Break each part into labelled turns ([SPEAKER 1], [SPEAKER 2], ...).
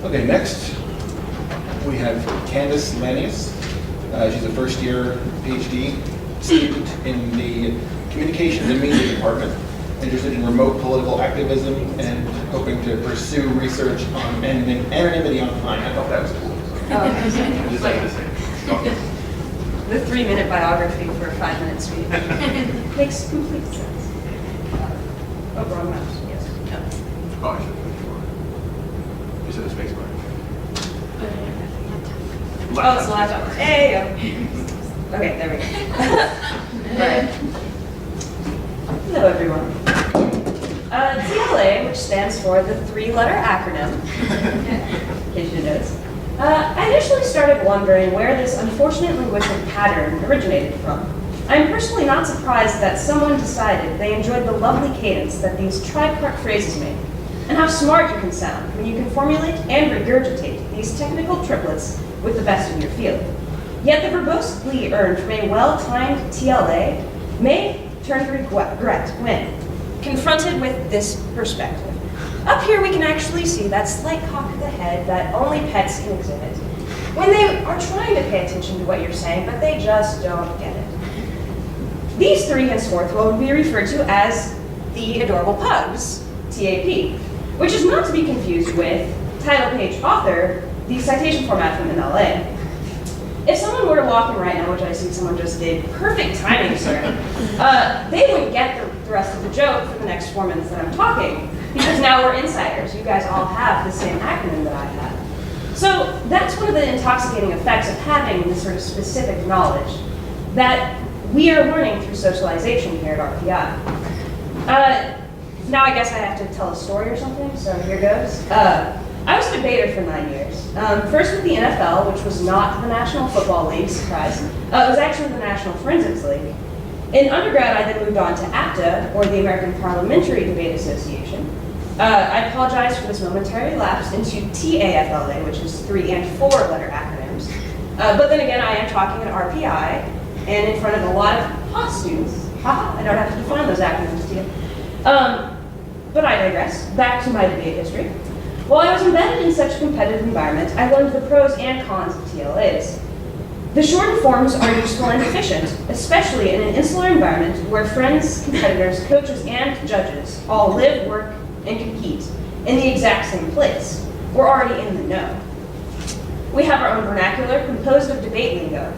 [SPEAKER 1] Okay, next we have Candice Lanius. She's a first-year PhD student in the Communications and Media Department, interested in remote political activism and hoping to pursue research on anonymity online. I thought that was cool.
[SPEAKER 2] Oh,
[SPEAKER 1] Just like to say.
[SPEAKER 2] the 3-minute biography for a 5-minute speech. Makes complete sense. Oh, wrong mouse, yes. No.
[SPEAKER 1] Oh, I should have put it forward. You said the space bar.
[SPEAKER 2] Oh, it's the laptop. Hey, okay, there we go. Right. Hello, everyone. TLA, which stands for the 3-letter acronym, in case you noticed. I initially started wondering where this unfortunate linguistic pattern originated from. I'm personally not surprised that someone decided they enjoyed the lovely cadence that these tripart phrases make, and how smart you can sound when you can formulate and regurgitate these technical triplets with the best in your field. Yet the verbose glee earned from a well-timed TLA may turn to regret when confronted with this perspective. Up here we can actually see that slight cock of the head that only pets can exhibit when they are trying to pay attention to what you're saying, but they just don't get it. These three henceforth will be referred to as the adorable pugs, TAP, which is not to be confused with title page author, the citation format from NLA. If someone were to walk in right now, which I see someone just did, perfect timing, sir, they wouldn't get the rest of the joke for the next 4 minutes that I'm talking, because now we're insiders. You guys all have the same acronym that I have. So that's one of the intoxicating effects of having this sort of specific knowledge that we are learning through socialization here at RPI. Now I guess I have to tell a story or something, so here goes. I was a debater for 9 years. First with the NFL, which was not the National Football League, surprise. It was actually the National Forensics League. In undergrad, I then moved on to APTA, or the American Parliamentary Debate Association. I apologize for this momentary lapse into TAFLA, which is 3- and 4-letter acronyms. But then again, I am talking at RPI, and in front of a lot of HA students. Haha, I don't have to define those acronyms to you. But I digress. Back to my debate history. While I was embedded in such a competitive environment, I learned the pros and cons of TLAs. The shortened forms are useful and efficient, especially in an insular environment where friends, competitors, coaches, and judges all live, work, and compete in the exact same place. We're already in the know. We have our own vernacular composed of debate lingo.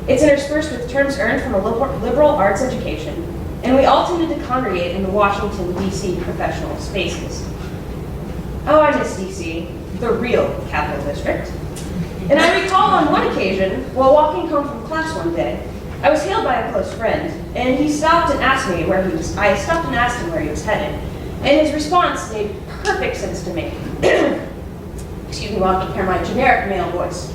[SPEAKER 2] It's interspersed with terms earned from a liberal arts education, and we all tended to congregate in the Washington, D.C. professional spaces. Oh, I miss D.C., the real capital district. And I recall on one occasion, while walking home from class one day, I was hailed by a close friend, and he stopped and asked me where he was. I stopped and asked him where he was headed, and his response made perfect sense to me. Excuse me while I prepare my generic male voice.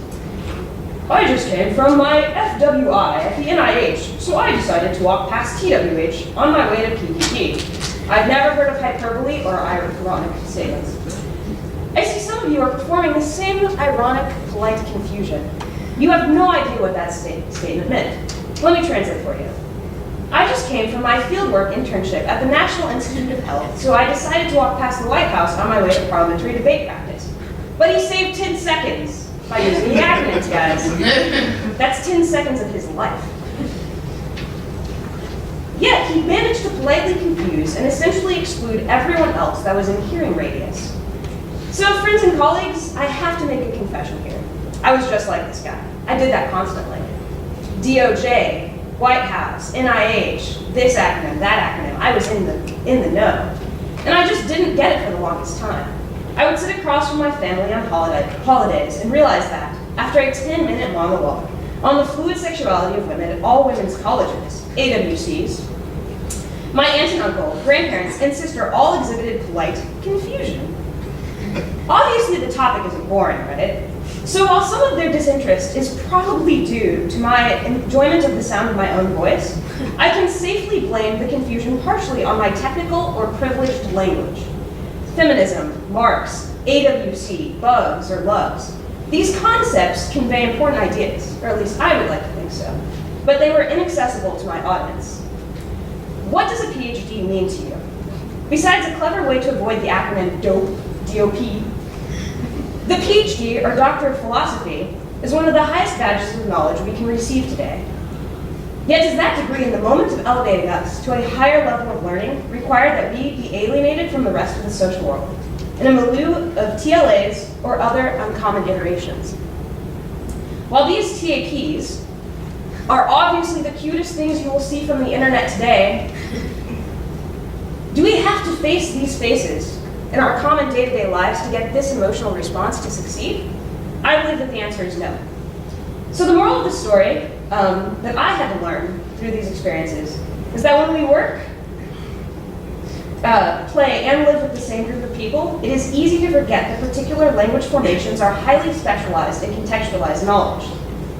[SPEAKER 2] I just came from my FWI at the NIH, so I decided to walk past TWH on my way to PPP. I've never heard of hyperbole or ironic statements. I see some of you are performing the same ironic, polite confusion. You have no idea what that statement meant. Let me translate for you. I just came from my fieldwork internship at the National Institute of Health, so I decided to walk past the White House on my way to parliamentary debate practice. But he saved 10 seconds by using the acronyms, guys. That's 10 seconds of his life. Yet, he managed to politely confuse and essentially exclude everyone else that was in hearing radius. So, friends and colleagues, I have to make a confession here. I was just like this guy. I did that constantly. DOJ, White House, NIH, this acronym, that acronym. I was in the know. And I just didn't get it for the longest time. I would sit across from my family on holidays and realize that, after a 10-minute monologue on the fluid sexuality of women at all women's colleges, AWCs, my aunt and uncle, grandparents, and sister all exhibited polite confusion. Obviously, the topic isn't boring, right? So while some of their disinterest is probably due to my enjoyment of the sound of my own voice, I can safely blame the confusion partially on my technical or privileged language. Feminism, Marx, AWC, bugs, or loves. These concepts convey important ideas, or at least I would like to think so, but they were inaccessible to my audience. What does a PhD mean to you? Besides a clever way to avoid the acronym DOP, The PhD, or Doctor of Philosophy, is one of the highest badges of knowledge we can receive today. Yet does that degree, in the moment of elevating us to a higher level of learning, require that we be alienated from the rest of the social world, in a milieu of TLAs or other uncommon iterations? While these TAPs are obviously the cutest things you will see from the internet today, do we have to face these faces in our common day-to-day lives to get this emotional response to succeed? I believe that the answer is no. So the moral of the story that I had to learn through these experiences is that when we work, play, and live with the same group of people, it is easy to forget that particular language formations are highly specialized and contextualized knowledge,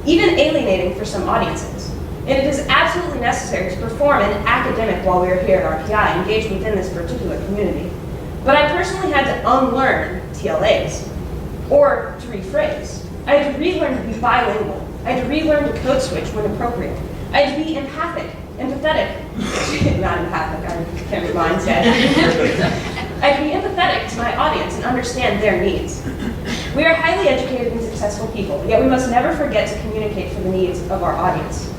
[SPEAKER 2] even alienating for some audiences. And it is absolutely necessary to perform an academic while we are here at RPI, engaged within this particular community. But I personally had to unlearn TLAs, or to rephrase. I had to relearn to be bilingual. I had to relearn to code switch when appropriate. I had to be empathic, empathetic. Not empathic, I can't read minds yet. I had to be empathetic to my audience and understand their needs. We are highly educated and successful people, yet we must never forget to communicate for the needs of our audience.